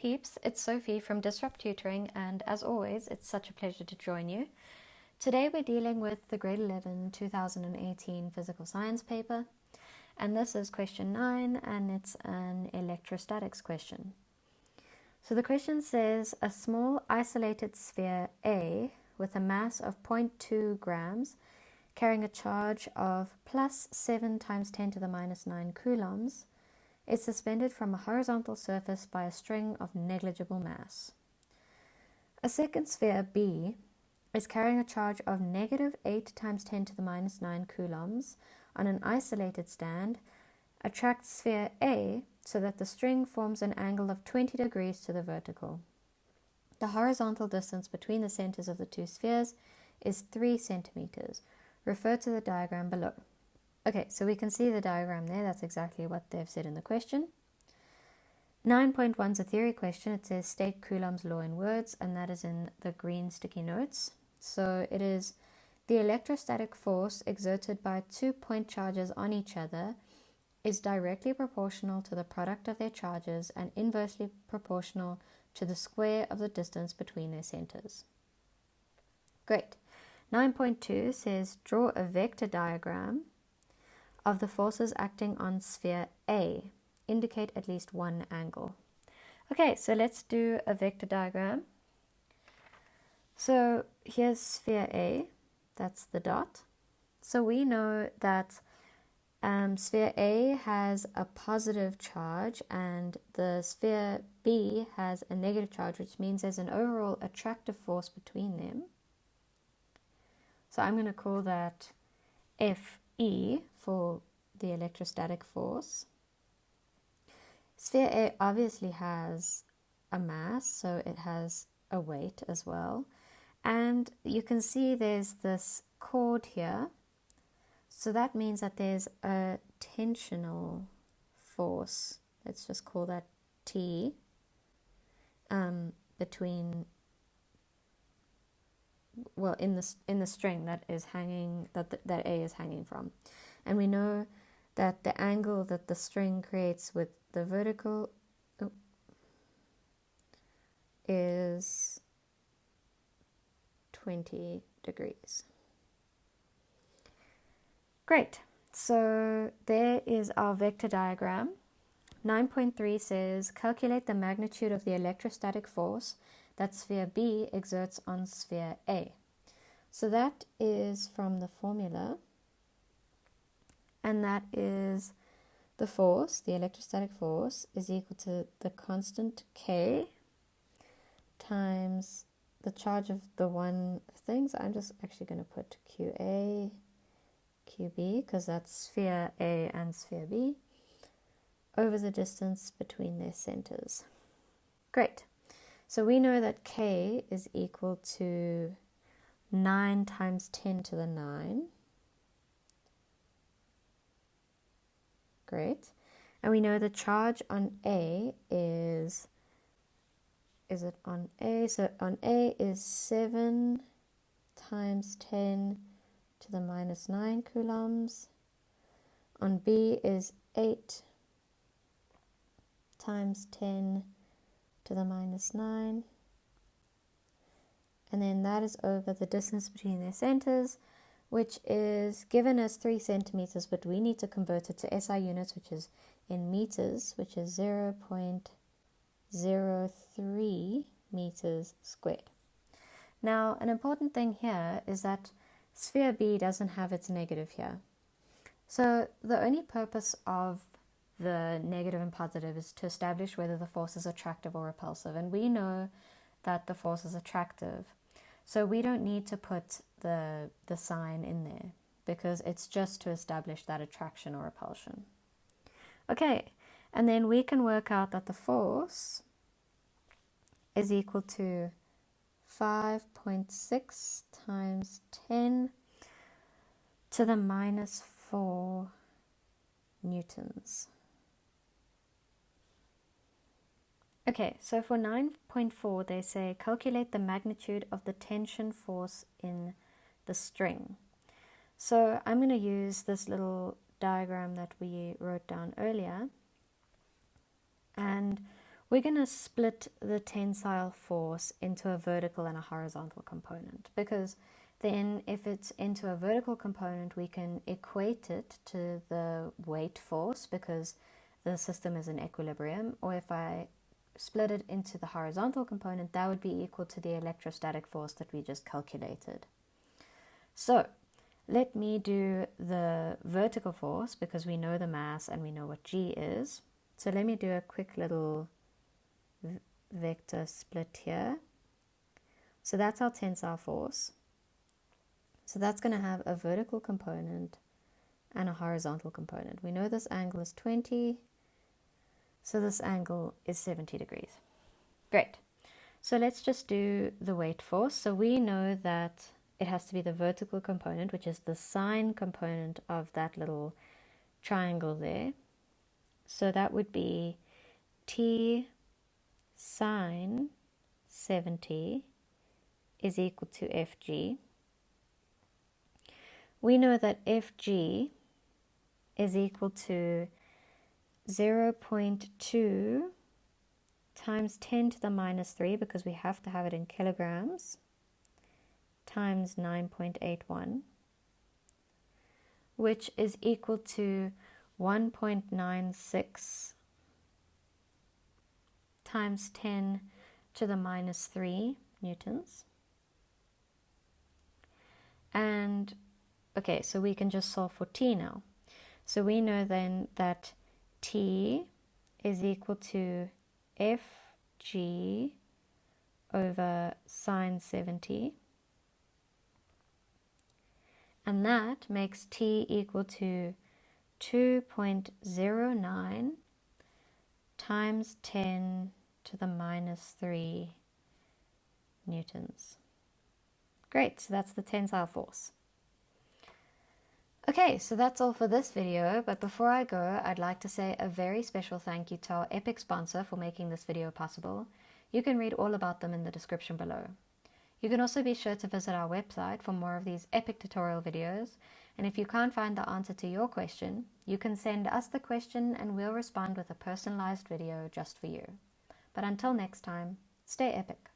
peeps, it's Sophie from Disrupt Tutoring, and as always, it's such a pleasure to join you. Today we're dealing with the Grade 11 2018 Physical Science paper, and this is question 9, and it's an electrostatics question. So the question says, a small isolated sphere A with a mass of 0.2 grams carrying a charge of plus 7 times 10 to the minus 9 coulombs is suspended from a horizontal surface by a string of negligible mass. A second sphere B is carrying a charge of negative 8 times 10 to the minus 9 coulombs on an isolated stand, attracts sphere A so that the string forms an angle of 20 degrees to the vertical. The horizontal distance between the centers of the two spheres is 3 centimeters. Refer to the diagram below. Okay, so we can see the diagram there. That's exactly what they've said in the question. 9.1 is a theory question. It says state Coulomb's law in words, and that is in the green sticky notes. So it is the electrostatic force exerted by 2 point charges on each other is directly proportional to the product of their charges and inversely proportional to the square of the distance between their centers. Great. 9.2 says draw a vector diagram of the forces acting on sphere A. Indicate at least one angle. Okay, so let's do a vector diagram. So here's sphere A, that's the dot. So we know that sphere A has a positive charge and the sphere B has a negative charge, which means there's an overall attractive force between them. So I'm going to call that Fe for the electrostatic force. Sphere A obviously has a mass, so it has a weight as well. And you can see there's this chord here. So that means that there's a tensional force. Let's just call that T between, well, in the string that is hanging, that A is hanging from. And we know that the angle that the string creates with the vertical is 20 degrees. Great, so there is our vector diagram. 9.3 says calculate the magnitude of the electrostatic force that sphere B exerts on sphere A. So that is from the formula, and that is the force, the electrostatic force, is equal to the constant K times the charge of the one thing. So I'm just actually going to put QA, QB, because that's sphere A and sphere B, over the distance between their centers. Great. So we know that K is equal to 9 times 10 to the 9. Great. And we know the charge on A is it on A? So on A is 7 times 10 to the minus 9 coulombs. On B is 8 times 10 to the minus 9. And then that is over the distance between their centers, which is given as 3 centimeters, but we need to convert it to SI units, which is in meters, which is 0.03 meters squared. Now, an important thing here is that sphere B doesn't have its negative here. So the only purpose of the negative and positive is to establish whether the force is attractive or repulsive. And we know that the force is attractive. So we don't need to put the sign in there because it's just to establish that attraction or repulsion. Okay, and then we can work out that the force is equal to 5.6 times 10 to the minus 4 newtons. Okay, so for 9.4 they say calculate the magnitude of the tension force in the string. So I'm going to use this little diagram that we wrote down earlier, and we're going to split the tensile force into a vertical and a horizontal component, because then if it's into a vertical component, we can equate it to the weight force because the system is in equilibrium, or if I split it into the horizontal component, that would be equal to the electrostatic force that we just calculated. So let me do the vertical force because we know the mass and we know what G is. So let me do a quick little vector split here. So that's our tensile force. So that's going to have a vertical component and a horizontal component. We know this angle is 20, so this angle is 70 degrees. Great. So let's just do the weight force. So we know that it has to be the vertical component, which is the sine component of that little triangle there. So that would be T sine 70 is equal to Fg. We know that Fg is equal to 0.2 times 10 to the minus 3, because we have to have it in kilograms, times 9.81, which is equal to 1.96 times 10 to the minus 3 newtons. And okay, so we can just solve for T now. So we know then that T is equal to Fg over sine 70. And that makes T equal to 2.09 times 10 to the minus 3 newtons. Great, so that's the tensile force. Okay, so that's all for this video, but before I go, I'd like to say a very special thank you to our epic sponsor for making this video possible. You can read all about them in the description below. You can also be sure to visit our website for more of these epic tutorial videos, and if you can't find the answer to your question, you can send us the question and we'll respond with a personalized video just for you. But until next time, stay epic.